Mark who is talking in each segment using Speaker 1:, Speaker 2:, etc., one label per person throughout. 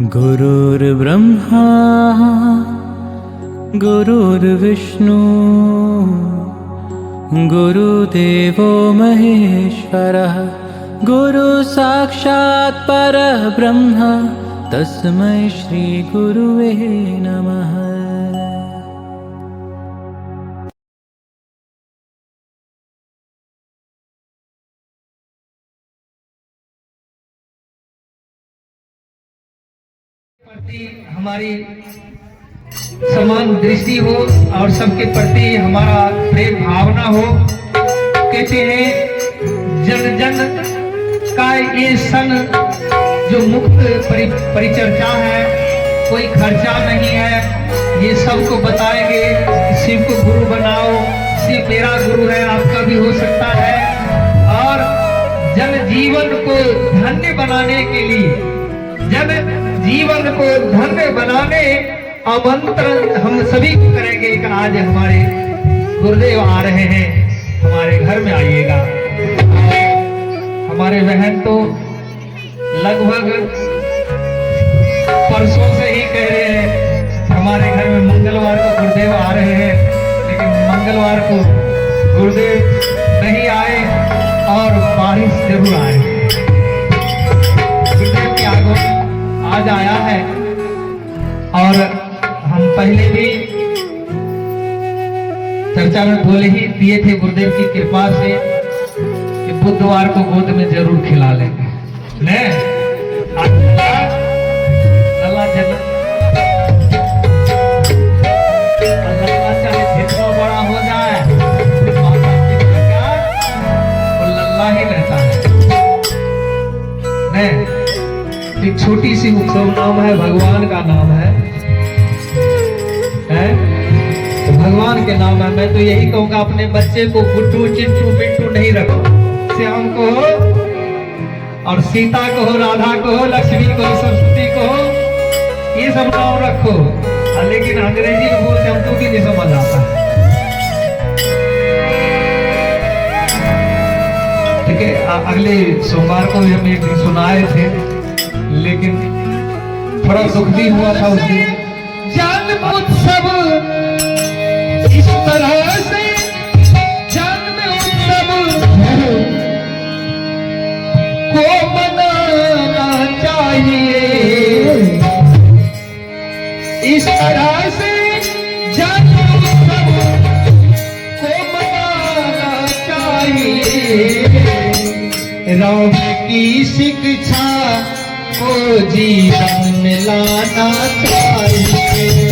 Speaker 1: गुरुर्ब्रह्मा गुरुर्विष्णु गुरुदेवो महेश्वरः गुरु साक्षात् परब्रह्म तस्मै श्री गुरुवे नमः।
Speaker 2: प्रति हमारी समान दृष्टि हो और सबके प्रति हमारा प्रेम भावना हो। कहते हैं जन जन का ये सन जो मुक्त परिचर्चा है, कोई खर्चा नहीं है। ये सबको बताएंगे, शिव को गुरु बनाओ, शिव मेरा गुरु है, आपका भी हो सकता है। और जन जीवन को धन्य बनाने के लिए, जन जीवन को धन्य बनाने आमंत्रण हम सभी को करेंगे कि आज हमारे गुरुदेव आ रहे हैं, हमारे घर में आइएगा। हमारे बहन तो लगभग परसों से ही कह रहे हैं हमारे घर में मंगलवार को गुरुदेव आ रहे हैं, लेकिन मंगलवार को गुरुदेव नहीं आए और बारिश जरूर आए। गुरुदेव की आगमन आज आया है और हम पहले भी चर्चा में बोले ही दिए थे गुरुदेव की कृपा से कि बुधवार को गोद में जरूर खिला लेंगे। अल्लाह चाहे जितना बड़ा हो जाए, लल्ला ही रहता है। एक छोटी सी उत्सव नाम है, भगवान का नाम है, तो भगवान के नाम है। मैं तो यही कहूँगा अपने बच्चे को गुड्डू चिंटू पिंटू नहीं रखो, श्याम को हो और सीता को हो, राधा को हो, लक्ष्मी को हो, सरस्वती को हो, ये सब नाम रखो। लेकिन अंग्रेजी में बोलते हम तो भी नहीं समझ आता। ठीक है, अगले सोमवार को हम एक दिन सुनाए थे, लेकिन थोड़ा दुख भी हुआ था उस दिन। जन्म उत्सव इस तरह से, जन्म उत्सव को मनाना चाहिए, इस तरह से जन्म उत्सव को मनाना चाहिए। राम की शिक्षा को जीवन में लाना चाहिए।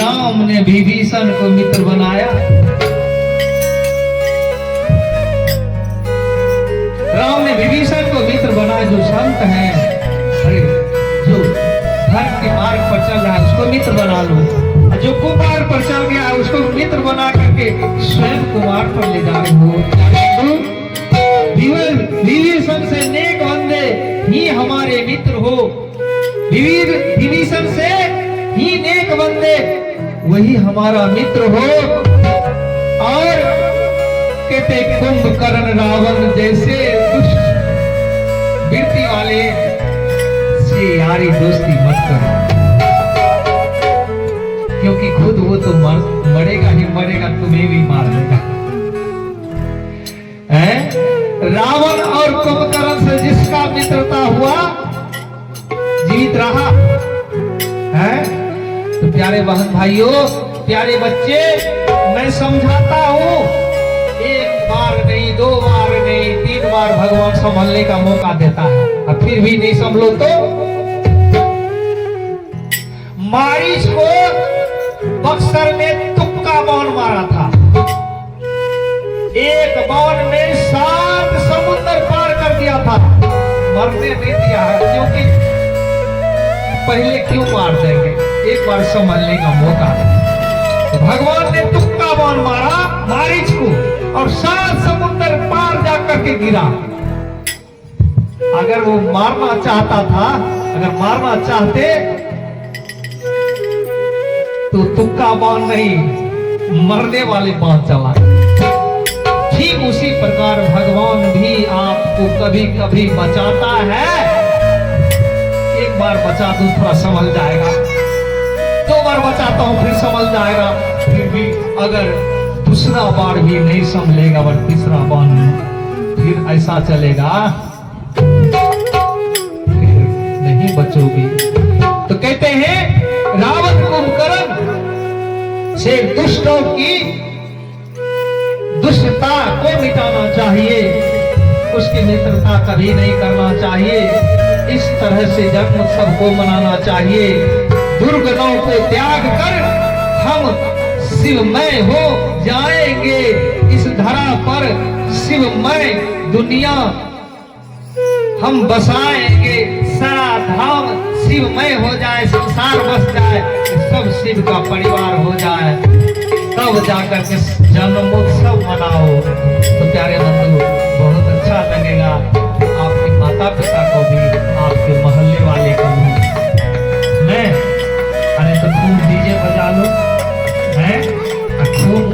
Speaker 2: राम ने विभीषण को मित्र बनाया। राम ने विभीषण को मित्र बनाया। जो संत है, अरे जो धर्म के मार्ग पर चल रहा है उसको मित्र बना लो, और जो कुमार पर चल गया है उसको मित्र बना करके स्वयं कुमार पर ले जा रहे हो। विभीषण से नेक बंदे ही हमारे मित्र हो, विभीषण से ही नेक बंदे वही हमारा मित्र हो। और कहते कुंभकर्ण रावण जैसे दुष्ट वृत्ति वाले से यारी दोस्ती मत करो, क्योंकि खुद वो तो मरेगा ही मरेगा, तुम्हें भी मार देगा। रावण और कुंभकर्ण से जिसका मित्रता हुआ जीवित रहा है। तो प्यारे बहन भाइयों, प्यारे बच्चे, मैं समझाता हूं, एक बार नहीं, दो बार नहीं, 3 बार भगवान संभलने का मौका देता है, और फिर भी नहीं संभलो तो मारीच को बक्सर में तुक्का बाण मारा था। एक बाण में 7 समुद्र पार कर दिया था, मरने नहीं दिया है। क्योंकि पहले क्यों मार देंगे, एक बार संभलने का मौका। तो भगवान ने तुक्का बाण मारा मारीच को, और 7 समुद्र पार जाकर के गिरा। अगर वो मारना चाहता था, अगर मारना चाहते तो तुक्का बाण नहीं, मरने वाले बाण चला। ठीक उसी प्रकार भगवान भी आपको कभी कभी बचाता है। एक बार बचा दूं थोड़ा संभल जाएगा, 2 बार बचाता हूं फिर संभल जाएगा, फिर भी अगर दूसरा बार भी नहीं संभलेगा और तीसरा बार फिर ऐसा चलेगा, फिर नहीं बचोगी। तो कहते हैं रावण कुंभकर्ण से दुष्टों की दुष्टता को मिटाना चाहिए, उसकी मित्रता कभी नहीं करना चाहिए। इस तरह से जन्म सबको मनाना चाहिए। दुर्गुणों को त्याग कर हम शिवमय हो जाएंगे। इस धरा पर शिवमय दुनिया हम बसाएंगे। सारा धाम शिवमय हो जाए, संसार बस जाए, सब शिव का परिवार हो जाए, तब जाकर के जन्मोत्सव मनाओ। तो प्यारे बंधु, बहुत अच्छा लगेगा। आपके माता पिता को भी, आपके मोहल्ले वाले को भी, मैं अरे तो खूब डीजे बजा लो, है खूब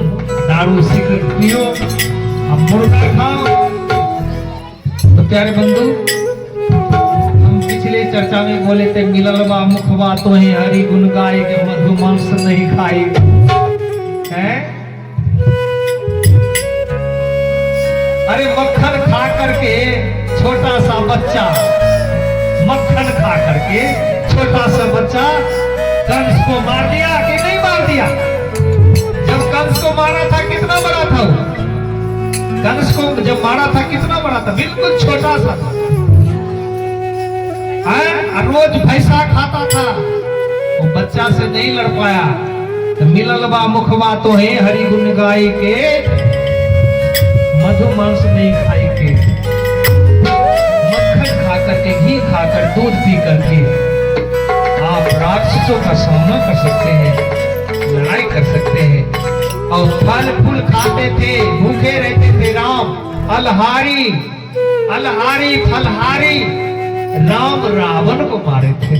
Speaker 2: दारू सिगरेट पियो, हम मुर्गा खाओ। तो प्यारे बंधु, हम पिछले चर्चा में बोले थे मिललवा मुखवा तो है हरि गुण गाय के मधु मांस नहीं खाई है। अरे मक्खन खा करके छोटा सा बच्चा, मक्खन खा करके छोटा सा बच्चा कंस को मार दिया कि नहीं मार दिया? जब कंस को मारा था कितना बड़ा था वो? कंस को जब मारा था कितना बड़ा था? बिल्कुल छोटा सा था। रोज भैंसा खाता था, वो बच्चा से नहीं लड़ पाया। तो मिललवा मुखवा तो है हरि गुण गाय के मधु मांस नहीं खाई के। मक्खन खाकर के, घी खाकर, दूध पी करके आप राक्षसों का सामना कर सकते हैं, लड़ाई कर सकते हैं। और फल फूल खाते थे, भूखे रहते थे राम। अलहारी अलहारी फलहारी राम रावण को मारे थे,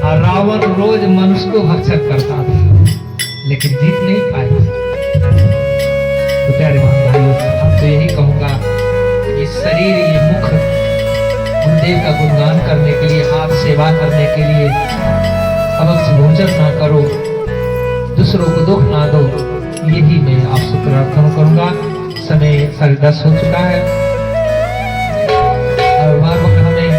Speaker 2: और रावण रोज मनुष्य को भक्षण करता था, लेकिन जीत नहीं पाए। तो प्यारे भाइयों, हम तो यही कहूंगा, ये शरीर, ये मुख गुरुदेव का गुणगान करने के लिए, हाथ सेवा करने के लिए अवश्य भोजन ना करो, दूसरों को दुख ना दो, यही मैं आपसे प्रार्थना करूंगा। समय 10:30 हो चुका है, और वक्त हमें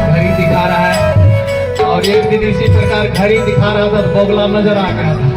Speaker 2: घड़ी दिखा रहा है, और एक दिन इसी प्रकार घड़ी दिखा रहा था तो बगुला नजर आ गया था।